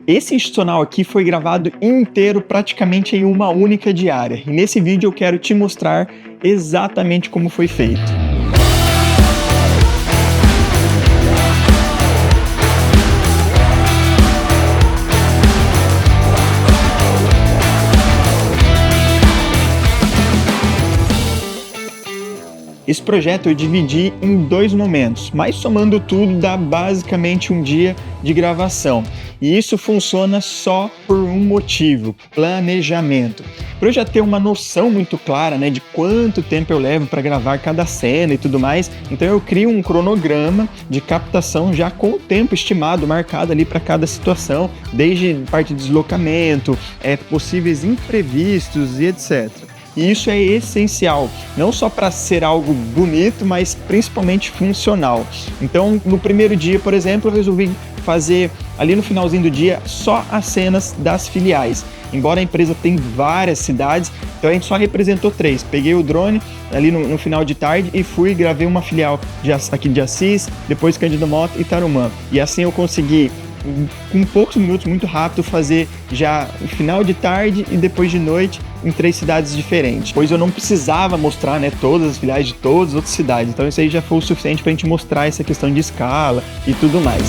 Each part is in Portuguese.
Esse institucional aqui foi gravado inteiro praticamente em uma única diária. E nesse vídeo eu quero te mostrar exatamente como foi feito. Esse projeto eu dividi em 2 momentos, mas somando tudo dá basicamente um dia de gravação. E isso funciona só por um motivo: planejamento. Para eu já ter uma noção muito clara, de quanto tempo eu levo para gravar cada cena e tudo mais, então eu crio um cronograma de captação já com o tempo estimado, marcado ali para cada situação, desde parte de deslocamento, possíveis imprevistos e etc. E isso é essencial, não só para ser algo bonito, mas principalmente funcional. Então, no primeiro dia, por exemplo, eu resolvi fazer ali no finalzinho do dia só as cenas das filiais. Embora a empresa tenha várias cidades, então a gente só representou 3. Peguei o drone ali no final de tarde e fui e gravei uma filial aqui de Assis, depois Cândido Mota e Tarumã. E assim eu consegui, com poucos minutos, muito rápido, fazer já o final de tarde e depois de noite em 3 cidades diferentes, pois eu não precisava mostrar todas as filiais de todas as outras cidades, então isso aí já foi o suficiente para a gente mostrar essa questão de escala e tudo mais.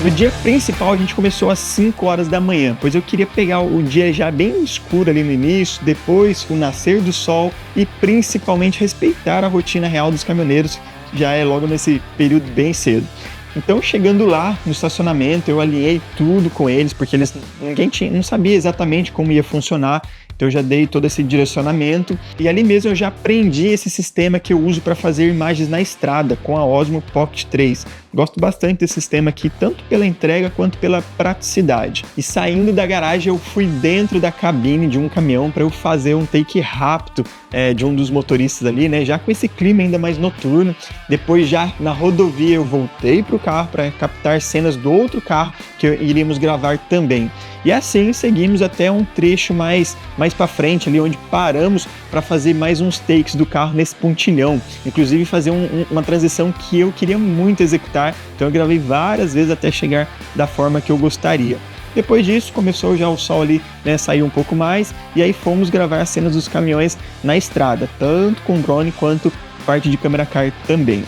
No dia principal a gente começou às 5 horas da manhã, pois eu queria pegar o dia já bem escuro ali no início, depois o nascer do sol e principalmente respeitar a rotina real dos caminhoneiros, já é logo nesse período bem cedo. Então, chegando lá no estacionamento, eu alinhei tudo com eles, porque ninguém não sabia exatamente como ia funcionar, então eu já dei todo esse direcionamento e ali mesmo eu já aprendi esse sistema que eu uso para fazer imagens na estrada com a Osmo Pocket 3. Gosto bastante desse sistema aqui, tanto pela entrega quanto pela praticidade. E saindo da garagem, eu fui dentro da cabine de um caminhão para eu fazer um take rápido de um dos motoristas ali, já com esse clima ainda mais noturno. Depois, já na rodovia, eu voltei para o carro para captar cenas do outro carro que iríamos gravar também. E assim seguimos até um trecho mais para frente, ali onde paramos para fazer mais uns takes do carro nesse pontilhão. Inclusive fazer uma transição que eu queria muito executar, então eu gravei várias vezes até chegar da forma que eu gostaria. Depois disso, começou já o sol ali, sair um pouco mais, e aí fomos gravar as cenas dos caminhões na estrada, tanto com drone quanto parte de câmera car também.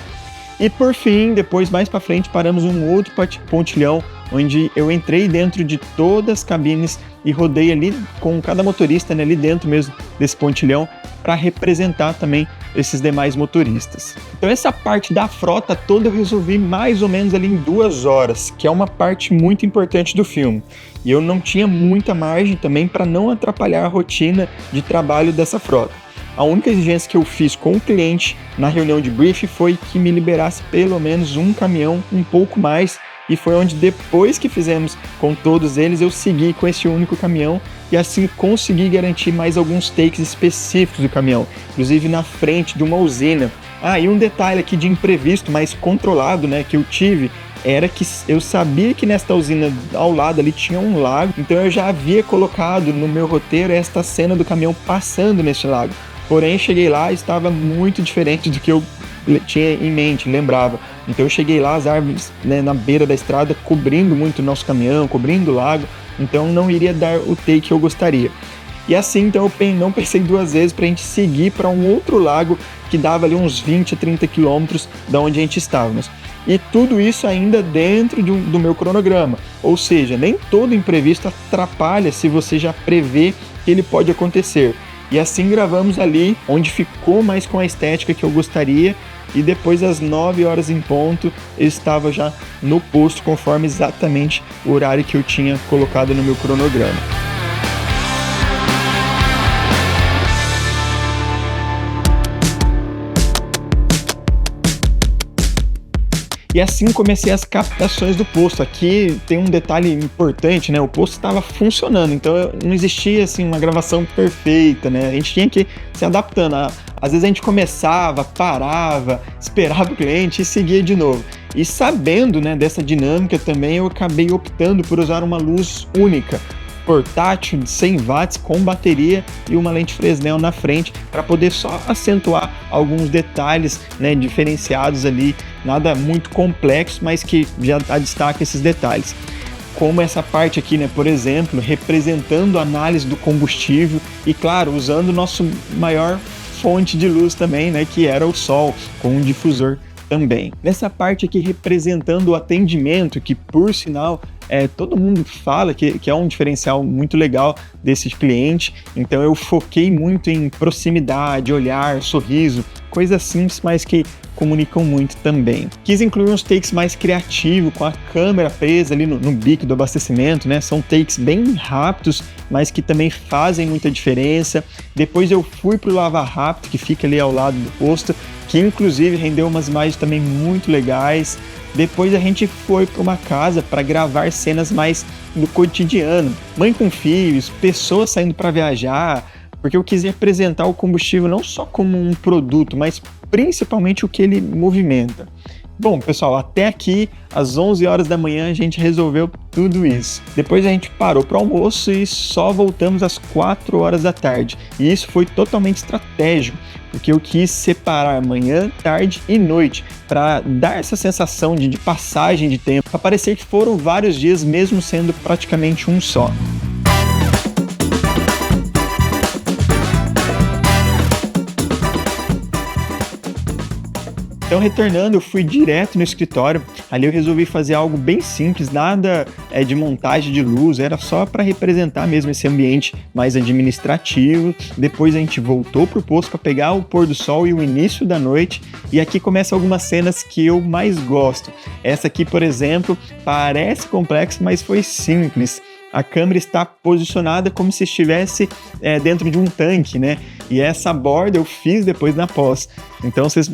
E por fim, depois mais para frente, paramos um outro pontilhão, onde eu entrei dentro de todas as cabines e rodei ali com cada motorista, ali dentro mesmo desse pontilhão, para representar também esses demais motoristas. Então essa parte da frota toda eu resolvi mais ou menos ali em 2 horas, que é uma parte muito importante do filme. E eu não tinha muita margem também para não atrapalhar a rotina de trabalho dessa frota. A única exigência que eu fiz com o cliente na reunião de briefing foi que me liberasse pelo menos um caminhão, um pouco mais, e foi onde, depois que fizemos com todos eles, eu segui com esse único caminhão e assim consegui garantir mais alguns takes específicos do caminhão, inclusive na frente de uma usina. E um detalhe aqui de imprevisto, mais controlado, que eu tive, era que eu sabia que nesta usina ao lado ali tinha um lago, então eu já havia colocado no meu roteiro esta cena do caminhão passando neste lago. Porém, cheguei lá e estava muito diferente do que eu tinha em mente, lembrava. Então eu cheguei lá, as árvores na beira da estrada cobrindo muito o nosso caminhão, cobrindo o lago, então não iria dar o take que eu gostaria. E assim, então eu não pensei 2 vezes para a gente seguir para um outro lago que dava ali uns 20 a 30 quilômetros da onde a gente estávamos. E tudo isso ainda dentro do meu cronograma, ou seja, nem todo imprevisto atrapalha se você já prevê que ele pode acontecer. E assim gravamos ali, onde ficou mais com a estética que eu gostaria, e depois às 9 horas em ponto, eu estava já no posto, conforme exatamente o horário que eu tinha colocado no meu cronograma. E assim comecei as captações do posto. Aqui tem um detalhe importante, né? O posto estava funcionando, então não existia assim uma gravação perfeita, né? A gente tinha que se adaptando. Às vezes a gente começava, parava, esperava o cliente e seguia de novo. E sabendo, né, dessa dinâmica também, eu acabei optando por usar uma luz única, portátil de 100 watts com bateria e uma lente Fresnel na frente para poder só acentuar alguns detalhes, né, diferenciados ali, nada muito complexo, mas que já destaca esses detalhes. Como essa parte aqui, né, por exemplo, representando a análise do combustível e, claro, usando o nosso maior fonte de luz também, né, que era o sol, com um difusor também. Nessa parte aqui representando o atendimento, que por sinal todo mundo fala que é um diferencial muito legal desse cliente, então eu foquei muito em proximidade, olhar, sorriso, coisas simples, mas que comunicam muito também. Quis incluir uns takes mais criativos, com a câmera presa ali no bico do abastecimento, né? São takes bem rápidos, mas que também fazem muita diferença. Depois eu fui pro Lava Rápido, que fica ali ao lado do posto, que inclusive rendeu umas imagens também muito legais. Depois a gente foi para uma casa para gravar cenas mais do cotidiano, mãe com filhos, pessoas saindo para viajar, porque eu quis representar o combustível não só como um produto, mas principalmente o que ele movimenta. Bom, pessoal, até aqui, às 11 horas da manhã, a gente resolveu tudo isso. Depois a gente parou para o almoço e só voltamos às 4 horas da tarde. E isso foi totalmente estratégico, porque eu quis separar manhã, tarde e noite para dar essa sensação de passagem de tempo, para parecer que foram vários dias, mesmo sendo praticamente um só. Então, retornando, eu fui direto no escritório. Ali eu resolvi fazer algo bem simples, nada de montagem de luz, era só para representar mesmo esse ambiente mais administrativo. Depois a gente voltou pro posto para pegar o pôr do sol e o início da noite. E aqui começam algumas cenas que eu mais gosto. Essa aqui, por exemplo, parece complexa, mas foi simples. A câmera está posicionada como se estivesse dentro de um tanque, né? E essa borda eu fiz depois na pós. Então vocês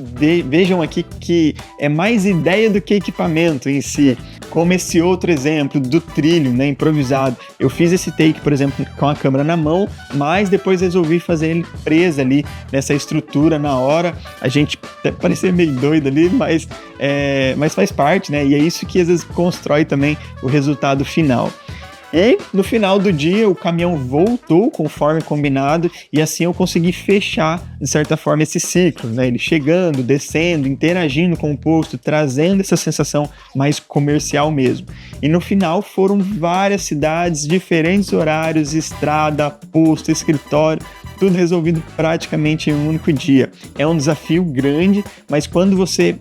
vejam aqui que é mais ideia do que equipamento em si. Como esse outro exemplo do trilho, né, improvisado. Eu fiz esse take, por exemplo, com a câmera na mão, mas depois resolvi fazer ele presa ali nessa estrutura na hora. A gente parecia meio doido ali, mas faz parte, né? E é isso que às vezes constrói também o resultado final. E no final do dia o caminhão voltou conforme combinado e assim eu consegui fechar de certa forma esse ciclo, né? Ele chegando, descendo, interagindo com o posto, trazendo essa sensação mais comercial mesmo. E no final foram várias cidades, diferentes horários, estrada, posto, escritório, tudo resolvido praticamente em um único dia. É um desafio grande, mas quando você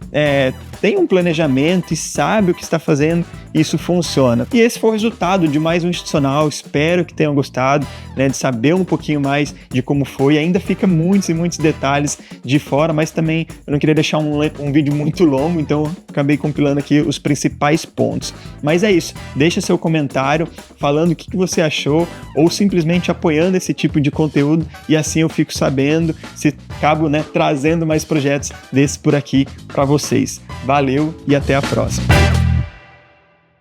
tem um planejamento e sabe o que está fazendo, isso funciona. E esse foi o resultado de mais um institucional. Espero que tenham gostado, né, de saber um pouquinho mais de como foi. Ainda fica muitos e muitos detalhes de fora, mas também eu não queria deixar um vídeo muito longo, então acabei compilando aqui os principais pontos. Mas é isso, deixa seu comentário falando o que você achou ou simplesmente apoiando esse tipo de conteúdo e assim eu fico sabendo se acabo, né, trazendo mais projetos desses por aqui para vocês. Valeu e até a próxima!